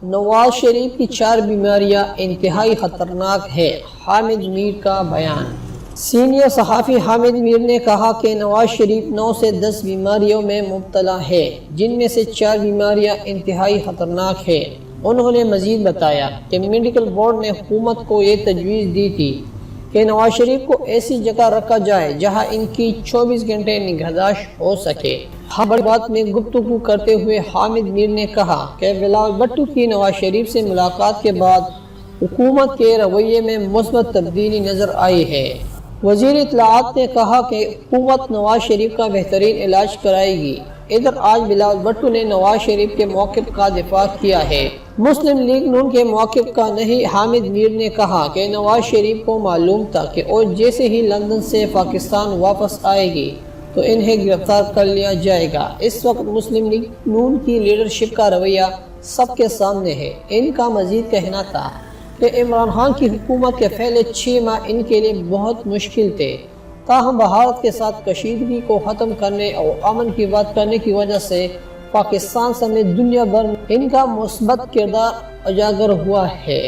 نواز شریف کی 4 بیماریاں انتہائی خطرناک ہے، حامد میر کا بیان۔ سینئر صحافی حامد میر نے کہا کہ نواز شریف 9 سے 10 بیماریوں میں مبتلا ہے، جن میں سے 4 بیماریاں انتہائی خطرناک ہیں۔ انہوں نے مزید بتایا کہ میڈیکل بورڈ نے حکومت کو یہ تجویز دی تھی کہ نواز شریف کو ایسی جگہ رکھا جائے جہاں ان کی 24 گھنٹے نگہداشت ہو سکے۔ خبر بات میں گفتگو کرتے ہوئے حامد میر نے کہا کہ بلاول بھٹو کی نواز شریف سے ملاقات کے بعد حکومت کے رویے میں مثبت تبدیلی نظر آئی ہے۔ وزیر اطلاعات نے کہا کہ حکومت نواز شریف کا بہترین علاج کرائے گی۔ ادھر آج بلاول بھٹو نے نواز شریف کے موقف کا دفاع کیا ہے۔ مسلم لیگ نون کے موقف کا نہیں، حامد میر نے کہا کہ نواز شریف کو معلوم تھا کہ اور جیسے ہی لندن سے پاکستان واپس آئے گی تو انہیں گرفتار کر لیا جائے گا۔ اس وقت مسلم لیگ نون کی لیڈرشپ کا رویہ سب کے سامنے ہے۔ ان کا مزید کہنا تھا کہ عمران خان کی حکومت کے پہلے 6 ماہ ان کے لیے بہت مشکل تھے، تاہم بھارت کے ساتھ کشیدگی کو ختم کرنے اور امن کی بات کرنے کی وجہ سے پاکستان سمیت دنیا بھر میں ان کا مثبت کردار اجاگر ہوا ہے۔